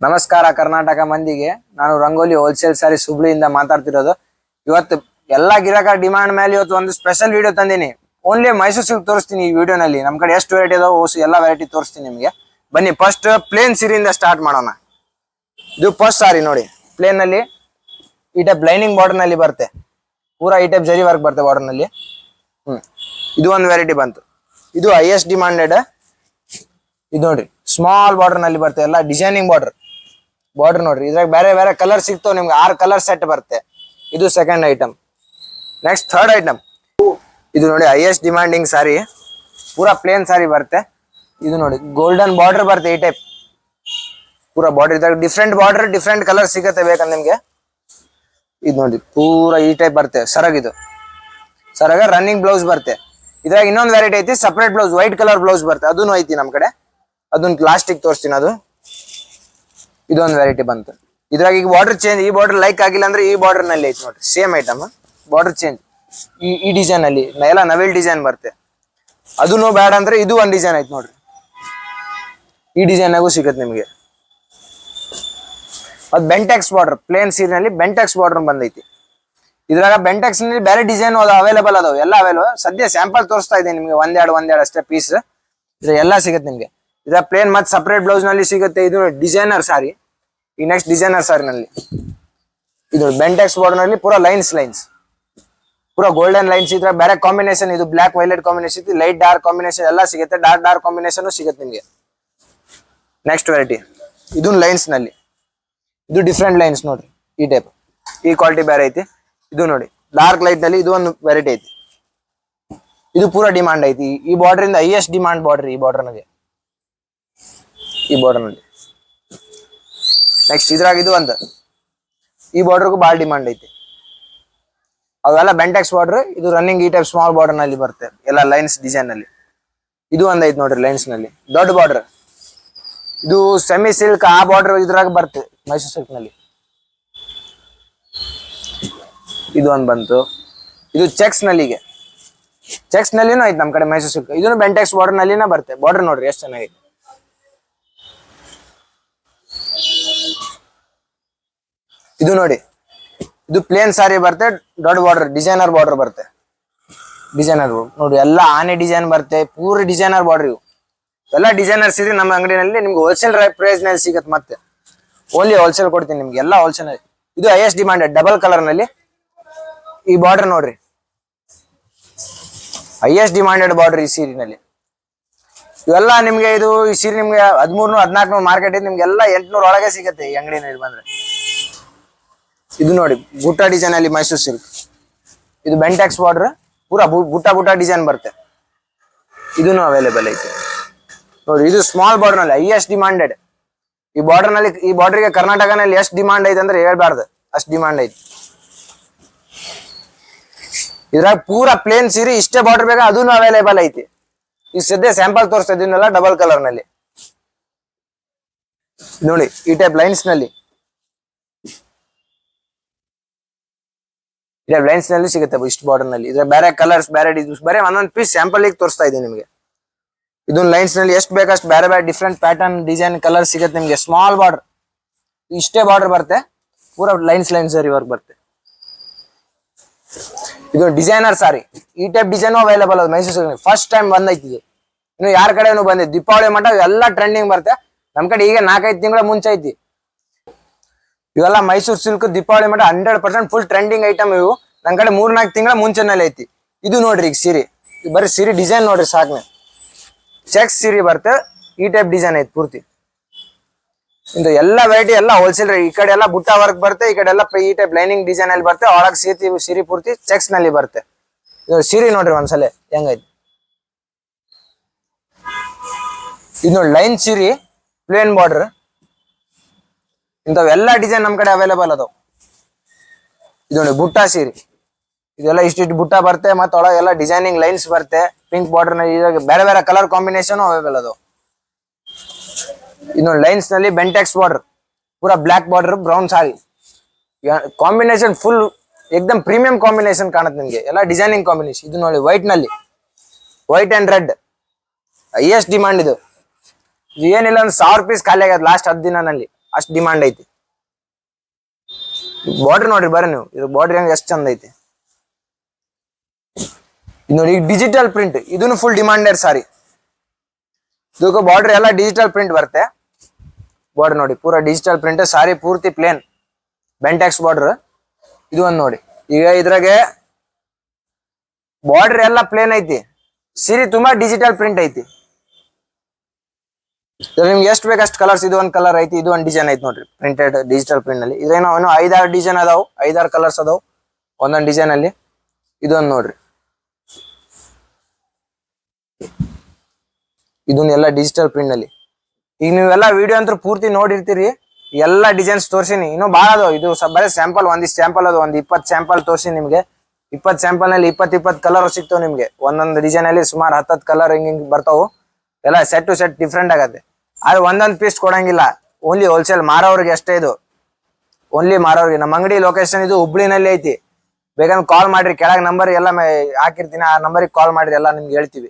ನಮಸ್ಕಾರ ಕರ್ನಾಟಕ ಮಂದಿಗೆ. ನಾನು ರಂಗೋಲಿ ಹೋಲ್ಸೇಲ್ ಸಾರೀಸ್ ಹುಬ್ಳಿಯಿಂದ ಮಾತಾಡ್ತಿರೋದು. ಇವತ್ತು ಎಲ್ಲಾ ಗಿರಾಕ ಡಿಮಾಂಡ್ ಮೇಲೆ ಇವತ್ತು ಒಂದು ಸ್ಪೆಷಲ್ ವಿಡಿಯೋ ತಂದಿನಿ. ಓನ್ಲಿ ಮೈಸೂರು ಸಿಲ್ಕ್ ತೋರಿಸ್ತೀನಿ ಈ ವಿಡಿಯೋನಲ್ಲಿ. ನಮ್ಮ ಕಡೆ ಎಷ್ಟು ವೆರೈಟಿ ಇದಾವೆ ಎಲ್ಲ ವೆರೈಟಿ ತೋರಿಸ್ತೀನಿ ನಿಮಗೆ. ಬನ್ನಿ, ಫಸ್ಟ್ ಪ್ಲೇನ್ ಸೀರೆಯಿಂದ ಸ್ಟಾರ್ಟ್ ಮಾಡೋಣ. ಇದು ಫಸ್ಟ್ ಸಾರಿ ನೋಡಿ, ಪ್ಲೇನ್ ನಲ್ಲಿ ಈ ಟೈಪ್ ಲೈನಿಂಗ್ ಬಾರ್ಡರ್ ನಲ್ಲಿ ಬರುತ್ತೆ. ಪೂರಾ ಈ ಟೈಪ್ ಜರಿ ವರ್ಕ್ ಬರುತ್ತೆ ಬಾರ್ಡರ್ ನಲ್ಲಿ. ಇದು ಒಂದು ವೆರೈಟಿ ಬಂತು. ಇದು ಹೈಯೆಸ್ಟ್ ಡಿಮಾಂಡೆಡ್. ಇದು ನೋಡ್ರಿ, ಸ್ಮಾಲ್ ಬಾರ್ಡರ್ ನಲ್ಲಿ ಬರುತ್ತೆ, ಎಲ್ಲ ಡಿಸೈನಿಂಗ್ ಬಾರ್ಡರ್ ನೋಡ್ರಿ. ಇದ್ರಾಗ ಬೇರೆ ಬೇರೆ ಕಲರ್ ಸಿಗ್ತಾವ ನಿಮ್ಗೆ. 6 ಕಲರ್ ಸೆಟ್ ಬರುತ್ತೆ. ಇದು second item. Next third item, ಇದು ನೋಡಿ ಹೈಯೆಸ್ಟ್ ಡಿಮಾಂಡಿಂಗ್ ಸಾರಿ. ಪೂರಾ ಪ್ಲೇನ್ ಸಾರಿ ಬರುತ್ತೆ. ಇದು ನೋಡಿ ಗೋಲ್ಡನ್ ಬಾರ್ಡರ್ ಬರುತ್ತೆ ಈ ಟೈಪ್. ಪೂರಾ ಬಾರ್ಡರ್ ಇದ್ರಾಗ ಡಿಫ್ರೆಂಟ್ ಬಾರ್ಡರ್ ಡಿಫ್ರೆಂಟ್ ಕಲರ್ ಸಿಗುತ್ತೆ ಬೇಕಂದ್ರೆ ನಿಮ್ಗೆ. ಇದು ನೋಡಿ ಪೂರಾ ಈ ಟೈಪ್ ಬರುತ್ತೆ. ಇದು ಸರಗ ರನ್ನಿಂಗ್ ಬ್ಲೌಸ್ ಬರುತ್ತೆ. ಇದ್ರಾಗ ಇನ್ನೊಂದು ವೆರೈಟಿ ಐತಿ, separate blouse, white colour blouse ಬರುತ್ತೆ. ಅದೂ ಐತಿ ನಮ್ಮ ಕಡೆ. ಅದನ್ನ ಲಾಸ್ಟಿಗೆ ತೋರಿಸ್ತೀನಿ. ಅದು ಇದೊಂದು ವೆರೈಟಿ ಬಂತು. ಇದ್ರಾಗ ಈಗ ಬಾರ್ಡರ್ ಚೇಂಜ್, ಈ ಬಾರ್ಡರ್ ಲೈಕ್ ಆಗಿಲ್ಲ ಅಂದ್ರೆ ಈ ಬಾರ್ಡರ್ ನಲ್ಲಿ ಐತಿ ನೋಡ್ರಿ, ಸೇಮ್ ಐಟಮ್. ಬಾರ್ಡರ್ ಚೇಂಜ್ ಈ ಡಿಸೈನ್ ಅಲ್ಲಿ ಎಲ್ಲ ನವೆಲ್ ಡಿಸೈನ್ ಬರುತ್ತೆ. ಅದೂ ಬೇಡ ಅಂದ್ರೆ ಇದು ಒಂದು ಡಿಸೈನ್ ಐತಿ ನೋಡ್ರಿ. ಈ ಡಿಸೈನ್ ಆಗು ಸಿಗುತ್ತೆ ನಿಮಗೆ. ಅದು ಬೆಂಟೆಕ್ಸ್ ಬಾರ್ಡರ್, ಪ್ಲೇನ್ ಸೀರಿನಲ್ಲಿ ಬೆಂಟೆಕ್ಸ್ ಬಾರ್ಡರ್ ಬಂದೈತಿ. ಇದ್ರಾಗ ಬೆಂಟೆಕ್ಸ್ ನಲ್ಲಿ ಬೇರೆ ಡಿಸೈನ್ ಅವೈಲೇಬಲ್ ಅದಾವ, ಎಲ್ಲ ಅವೈಲೇಬಲ್. ಸದ್ಯ ಸ್ಯಾಂಪಲ್ ತೋರಿಸ್ತಾ ಇದೆ ನಿಮ್ಗೆ, ಒಂದೆರಡು ಅಷ್ಟೇ ಪೀಸ್. ಇದ್ರ ಎಲ್ಲ ಸಿಗುತ್ತೆ ನಿಮ್ಗೆ. ಇದ್ರ ಪ್ಲೇನ್ ಮತ್ತೆ ಸಪರೇಟ್ ಬ್ಲೌಸ್ ನಲ್ಲಿ ಸಿಗುತ್ತೆ. ಇದು ಡಿಸೈನರ್ ಸಾರಿ. ಈ ನೆಕ್ಸ್ಟ್ ಡಿಸೈನರ್ ಸಾರಿ ನಲ್ಲಿ ಇದು ಬೆಂಟೆಕ್ಸ್ ಬಾರ್ಡರ್ ನಲ್ಲಿ ಪೂರಾ ಲೈನ್ಸ್ ಪೂರಾ ಗೋಲ್ಡನ್ ಲೈನ್ಸ್. ಇದ್ರ ಬೇರೆ ಕಾಂಬಿನೇಷನ್, ಇದು black violet combination, light dark combination ಎಲ್ಲ ಸಿಗುತ್ತೆ. ಡಾರ್ಕ್ ಕಾಂಬಿನೇಷನ್ ಸಿಗುತ್ತೆ ನಿಮ್ಗೆ. ನೆಕ್ಸ್ಟ್ ವೆರೈಟಿ, ಇದು ಲೈನ್ಸ್ ನಲ್ಲಿ. ಇದು ಡಿಫ್ರೆಂಟ್ ಲೈನ್ಸ್ ನೋಡ್ರಿ, ಈ ಟೈಪ್. ಈ ಕ್ವಾಲಿಟಿ ಬೇರೆ ಐತಿ. ಇದು ನೋಡಿ ಡಾರ್ಕ್ ಲೈಟ್ ನಲ್ಲಿ ಇದು ಒಂದು ವೆರೈಟಿ ಐತಿ. ಇದು ಪೂರಾ ಡಿಮಾಂಡ್ ಐತಿ. ಈ ಬಾರ್ಡರ್ ಇಂದ ಹೈಯೆಸ್ಟ್ ಡಿಮಾಂಡ್ ಬಾರ್ಡರ್ ಈ ಬಾರ್ಡರ್ ನಲ್ಲಿ. ನೆಕ್ಸ್ಟ್ ಇದ್ರಾಗ ಇದು ಒಂದು, ಈ ಬಾರ್ಡರ್ಗೂ ಭಾಳ ಡಿಮಾಂಡ್ ಐತಿ. ಅವೆಲ್ಲ ಬೆಂಟೆಕ್ಸ್ ಬಾರ್ಡರ್. ಇದು ರನ್ನಿಂಗ್ ಈ ಟೈಪ್ ಸ್ಮಾಲ್ ಬಾರ್ಡರ್ ನಲ್ಲಿ ಬರುತ್ತೆ, ಎಲ್ಲ ಲೈನ್ಸ್ ಡಿಸೈನ್ ನಲ್ಲಿ. ಇದು ಒಂದ್ ಐತಿ ನೋಡ್ರಿ ಲೈನ್ಸ್ ನಲ್ಲಿ, ದೊಡ್ಡ ಬಾರ್ಡರ್. ಇದು ಸೆಮಿ ಸಿಲ್ಕ್ ಆ ಬಾರ್ಡರ್ ಇದ್ರಾಗ ಬರುತ್ತೆ ಮೈಸೂರು ಸಿಲ್ಕ್ ನಲ್ಲಿ. ಇದು ಒಂದ್ ಬಂತು. ಇದು ಚೆಕ್ಸ್ ನಲ್ಲಿಗೆ, ಚೆಕ್ಸ್ ನಲ್ಲಿನೂ ಐತಿ ನಮ್ ಕಡೆ ಮೈಸೂರು ಸಿಲ್ಕ್. ಇದನ್ನು ಬೆಂಟೆಕ್ಸ್ ಬಾರ್ಡರ್ ನಲ್ಲಿನ ಬರುತ್ತೆ. ಬಾರ್ಡರ್ ನೋಡ್ರಿ ಎಷ್ಟು ಚೆನ್ನಾಗೈತಿ. ಇದು ನೋಡಿ, ಇದು ಪ್ಲೇನ್ ಸಾರಿ ಬರುತ್ತೆ, ದೊಡ್ಡ ಬಾರ್ಡರ್, ಡಿಸೈನರ್ ಬಾರ್ಡರ್ ಬರುತ್ತೆ. ಡಿಸೈನರ್ ನೋಡಿ, ಎಲ್ಲ ಆನೆ ಡಿಸೈನ್ ಬರುತ್ತೆ, ಪೂರ ಡಿಸೈನರ್ ಬಾರ್ಡರ್. ಇವು ಎಲ್ಲ ಡಿಸೈನರ್ ಸೀರೆ ನಮ್ಮ ಅಂಗಡಿನಲ್ಲಿ ನಿಮ್ಗೆ ಹೋಲ್ಸೇಲ್ ಪ್ರೈಸ್ ನಲ್ಲಿ ಸಿಗುತ್ತೆ. ಮತ್ತೆ ಓನ್ಲಿ ಹೋಲ್ಸೇಲ್ ಕೊಡ್ತೀನಿ ನಿಮ್ಗೆ, ಎಲ್ಲ ಹೋಲ್ಸೇಲ್. ಇದು ಹೈಯೆಸ್ಟ್ ಡಿಮಾಂಡೆಡ್ ಡಬಲ್ ಕಲರ್ ನಲ್ಲಿ. ಈ ಬಾರ್ಡರ್ ನೋಡ್ರಿ, ಹೈಯೆಸ್ಟ್ ಡಿಮಾಂಡೆಡ್ ಬಾರ್ಡರ್ ಈ ಸೀರಿನಲ್ಲಿ. ಇವೆಲ್ಲ ನಿಮ್ಗೆ ಇದು ಈ ಸೀರೆ ನಿಮ್ಗೆ 1300-1400 ಮಾರ್ಕೆಟ್ ಇದೆ. ನಿಮ್ಗೆಲ್ಲ 800 ಒಳಗೆ ಸಿಗುತ್ತೆ ಈ ಅಂಗಡಿನಲ್ಲಿ ಬಂದ್ರೆ. ಇದು ನೋಡಿ ಬುಟ್ಟ ಡಿಸೈನ್ ಅಲ್ಲಿ ಮೈಸೂರು ಸಿಲ್ಕ್. ಇದು ಬೆಂಟೆಕ್ಸ್ ಬಾರ್ಡರ್, ಪೂರಾ ಬುಟ್ಟ ಡಿಸೈನ್ ಬರುತ್ತೆ. ಇದನ್ನು ಅವೈಲೇಬಲ್ ಐತೆ ನೋಡಿ. ಇದು ಸ್ಮಾಲ್ ಬಾರ್ಡರ್ ನಲ್ಲಿ ಹೈಯೆಸ್ಟ್ ಡಿಮಾಂಡೆಡ್. ಈ ಬಾರ್ಡರ್ ನಲ್ಲಿ, ಈ ಬಾರ್ಡರ್ಗೆ ಕರ್ನಾಟಕನಲ್ಲಿ ಎಷ್ಟು ಡಿಮಾಂಡ್ ಐತೆ ಅಂದ್ರೆ ಹೇಳ್ಬಾರ್ದು, ಅಷ್ಟು ಡಿಮಾಂಡ್ ಐತಿ. ಇದ್ರಾಗ ಪೂರಾ ಪ್ಲೇನ್ ಸೀರೆ ಇಷ್ಟೇ ಬಾರ್ಡರ್ ಬೇಕಾ, ಅದೂ ಅವೈಲೇಬಲ್ ಐತಿ. ಈ ಸದ್ಯ ಸ್ಯಾಂಪಲ್ ತೋರಿಸ್ತಾ ಇದನ್ನೆಲ್ಲ ಡಬಲ್ ಕಲರ್ ನಲ್ಲಿ ನೋಡಿ. ಈ ಟೈಪ್ ಲೈನ್ಸ್ ನಲ್ಲಿ, ಲೈನ್ಸ್ ನಲ್ಲಿ ಸಿಗುತ್ತೆ ಇಷ್ಟು ಬಾರ್ಡರ್ ನಲ್ಲಿ. ಇದ್ರ ಬೇರೆ ಕಲರ್ಸ್, ಬೇರೆ ಬೇರೆ ಒಂದೊಂದು ಪೀಸ್ ಸ್ಯಾಂಪಲ್ ಈಗ ತೋರಿಸ್ತಾ ಇದೀನಿ ನಿಮಗೆ. ಇದೊಂದು ಲೈನ್ಸ್ ನಲ್ಲಿ ಎಷ್ಟು ಬೇಕಷ್ಟು ಬೇರೆ ಬೇರೆ ಡಿಫ್ರೆಂಟ್ ಪ್ಯಾಟರ್ನ್ ಡಿಸೈನ್ ಕಲರ್ ಸಿಗುತ್ತೆ ನಿಮ್ಗೆ. ಸ್ಮಾಲ್ ಬಾರ್ಡರ್, ಇಷ್ಟೇ ಬಾರ್ಡರ್ ಬರುತ್ತೆ, ಪೂರಾ ಲೈನ್ಸ್ ಸರಿ ವರ್ಕ್ ಬರುತ್ತೆ. ಇದು ಡಿಸೈನರ್ ಸಾರಿ. ಈ ಟೈಪ್ ಡಿಸೈನ್ ಅವೈಲೇಬಲ್ ಅದು ಮೈಸೂರು ಫಸ್ಟ್ ಟೈಮ್ ಬಂದೈತಿ. ಇದು ಇನ್ನು ಯಾರ ಕಡೆನೂ ಬಂದಿದೆ. ದೀಪಾವಳಿ ಮಟ್ಟ ಎಲ್ಲ ಟ್ರೆಂಡಿಂಗ್ ಬರುತ್ತೆ ನಮ್ ಕಡೆ. ಈಗ 4-5 ತಿಂಗಳ ಮುಂಚೆ ಐತಿ ಇವೆಲ್ಲ ಮೈಸೂರು ಸಿಲ್ಕ್. ದೀಪಾವಳಿ ಮಟ್ಟ 100% ಫುಲ್ ಟ್ರೆಂಡಿಂಗ್ ಐಟಮ್ ಇವು. ನಮ್ ಕಡೆ 3-4 ತಿಂಗಳ ಮುಂಚೆನಲ್ಲಿ ಐತಿ. ಇದು ನೋಡ್ರಿ ಈಗ ಸೀರೆ, ಬರೀ ಸೀರೆ ಡಿಸೈನ್ ನೋಡ್ರಿ ಸಾಕ್ನೆ. ಚೆಕ್ಸ್ ಸೀರೆ ಬರುತ್ತೆ, ಈ ಟೈಪ್ ಡಿಸೈನ್ ಐತಿ ಪೂರ್ತಿ. ಇಂದು ಎಲ್ಲ ವೆರೈಟಿ ಎಲ್ಲ ಹೋಲ್ಸೇಲ್. ಈ ಕಡೆ ಎಲ್ಲ ಬುಟ್ಟ ವರ್ಕ್ ಬರುತ್ತೆ, ಈ ಕಡೆ ಎಲ್ಲ ಈ ಟೈಪ್ ಲೈನಿಂಗ್ ಡಿಸೈನ್ ಅಲ್ಲಿ ಬರುತ್ತೆ. ಒಳಗೆ ಸೀರೆ ಪೂರ್ತಿ ಚೆಕ್ಸ್ ನಲ್ಲಿ ಬರುತ್ತೆ. ಇದು ಸೀರೆ ನೋಡ್ರಿ ಒಂದ್ಸಲ ಹೆಂಗೈತಿ. ಇದು ನೋಡಿ ಲೈನ್ ಸೀರೆ, ಪ್ಲೇನ್ ಬಾರ್ಡರ್. ಇಂಥವೆಲ್ಲ ಡಿಸೈನ್ ನಮ್ ಕಡೆ ಅವೈಲೇಬಲ್ ಅದಾವ. ಇದು ನೋಡಿ ಬುಟ್ಟ ಸೀರೆ. ಇದೆಲ್ಲ ಇಷ್ಟಿಷ್ಟು ಬುಟ್ಟ ಬರುತ್ತೆ, ಮತ್ತೆ ಒಳಗೆ ಎಲ್ಲ ಡಿಸೈನಿಂಗ್ ಲೈನ್ಸ್ ಬರುತ್ತೆ. ಪಿಂಕ್ ಬಾರ್ಡರ್ ನಲ್ಲಿ ಬೇರೆ ಬೇರೆ ಕಲರ್ ಕಾಂಬಿನೇಷನ್ ಅವೈಲೇಬಲ್ ಅದಾವ. ಇದು ಲೈನ್ಸ್ ನಲ್ಲಿ ಬೆಂಟೆಕ್ಸ್ ಬಾರ್ಡರ್, ಪೂರಾ ಬ್ಲಾಕ್ ಬಾರ್ಡರ್, ಬ್ರೌನ್ ಸಾರಿ ಕಾಂಬಿನೇಷನ್. ಫುಲ್ ಏಕದಮ್ ಪ್ರೀಮಿಯಂ ಕಾಂಬಿನೇಷನ್ ಕಾಣುತ್ತೆ ನಿಮ್ಗೆ, ಎಲ್ಲ ಡಿಸೈನಿಂಗ್ ಕಾಂಬಿನೇಷನ್. ಇದು ನೋಡಿ ವೈಟ್ ನಲ್ಲಿ, white and red highest demand. ಇದು ಏನಿಲ್ಲ ಒಂದು 1000 ಪೀಸ್ ಖಾಲಿ ಆಗ್ಯದ ಲಾಸ್ಟ್ 10 ದಿನದಲ್ಲಿ. ಅಷ್ಟ್ ಡಿಮಾಂಡ್ ಐತಿ. ಬಾರ್ಡರ್ ನೋಡ್ರಿ ಬರ್ರಿ ನೀವು, ಇದು ಬಾರ್ಡರ್ ಹೆಂಗ್ ಎಷ್ಟ್ ಚಂದ ಐತಿ ಇದು ನೋಡಿ. ಈಗ ಡಿಜಿಟಲ್ ಪ್ರಿಂಟ್ ಇದನ್ನು ಫುಲ್ ಡಿಮಾಂಡೆಡ್ ಸಾರಿ. ಇದಕ್ಕೆ ಬಾರ್ಡರ್ ಎಲ್ಲ ಡಿಜಿಟಲ್ ಪ್ರಿಂಟ್ ಬರುತ್ತೆ. ಬಾರ್ಡರ್ ನೋಡಿ ಪೂರಾ ಡಿಜಿಟಲ್ ಪ್ರಿಂಟ್, ಸಾರಿ ಪೂರ್ತಿ ಪ್ಲೇನ್ ಬೆಂಟ್ಯಾಕ್ಸ್ ಬಾರ್ಡರ್. ಇದು ಒಂದ್ ನೋಡಿ. ಈಗ ಇದ್ರಾಗೆ ಬಾರ್ಡರ್ ಎಲ್ಲ ಪ್ಲೇನ್ ಐತಿ, ಸೀರೆ ತುಂಬಾ ಡಿಜಿಟಲ್ ಪ್ರಿಂಟ್ ಐತಿ. ನಿಮ್ಗೆ ಎಷ್ಟು ಬೇಕು ಅಷ್ಟು ಕಲರ್ಸ್. ಇದು ಒಂದ್ ಕಲರ್ ಐತಿ, ಇದು ಒಂದ್ ಡಿಸೈನ್ ಐತಿ ನೋಡ್ರಿ ಪ್ರಿಂಟೆಡ್ ಡಿಜಿಟಲ್ ಪ್ರಿಂಟ್ ನಲ್ಲಿ. ಇದೇನೋ 5-6 ಡಿಸೈನ್ ಅದಾವು, 5-6 ಕಲರ್ಸ್ ಅದಾವು ಒಂದೊಂದ್ ಡಿಸೈನ್ ಅಲ್ಲಿ. ಇದೊಂದ್ ನೋಡ್ರಿ, ಇದನ್ನೆಲ್ಲ ಡಿಜಿಟಲ್ ಪ್ರಿಂಟ್ ನಲ್ಲಿ. ಈಗ ನೀವೆಲ್ಲ ವಿಡಿಯೋ ಅಂತೂ ಪೂರ್ತಿ ನೋಡಿರ್ತೀರಿ, ಎಲ್ಲಾ ಡಿಸೈನ್ಸ್ ತೋರ್ಸಿನಿ. ಇನ್ನೂ ಬಾಳ ಅದಾವ. ಇದು ಬರೀ ಸ್ಯಾಂಪಲ್, ಒಂದಿಷ್ಟು ಸ್ಯಾಂಪಲ್ ಅದು, ಒಂದ್ 20 ಸ್ಯಾಂಪಲ್ ತೋರ್ಸಿನಿ ನಿಮ್ಗೆ. 20 ಸ್ಯಾಂಪಲ್ ನಲ್ಲಿ 20 ಕಲರ್ ಸಿಗ್ತಾವ ನಿಮ್ಗೆ. ಒಂದೊಂದು ಡಿಸೈನ್ ಅಲ್ಲಿ ಸುಮಾರು 10 ಕಲರ್ ಹಿಂಗ್ ಬರ್ತಾವು. ಎಲ್ಲ ಸೆಟ್ ಟು ಸೆಟ್ ಡಿಫ್ರೆಂಟ್ ಆಗತ್ತೆ. ಆದ್ರೆ ಒಂದೊಂದ್ ಪೀಸ್ ಕೊಡಂಗಿಲ್ಲ, ಓನ್ಲಿ ಹೋಲ್ಸೇಲ್ ಮಾರೋರಿಗೆ ಅಷ್ಟೇ ಇದು, ಓನ್ಲಿ ಮಾರೋರಿಗೆ. ನಮ್ಮ ಅಂಗಡಿ ಲೊಕೇಶನ್ ಇದು ಹುಬ್ಳಿನಲ್ಲಿ ಐತಿ. ಬೇಗಂದ್ರೆ ಕಾಲ್ ಮಾಡ್ರಿ, ಕೆಳಗೆ ನಂಬರ್ ಎಲ್ಲ ಹಾಕಿರ್ತೀನಿ, ಆ ನಂಬರಿಗೆ ಕಾಲ್ ಮಾಡ್ರಿ, ಎಲ್ಲ ನಿಮ್ಗೆ ಹೇಳ್ತೀವಿ.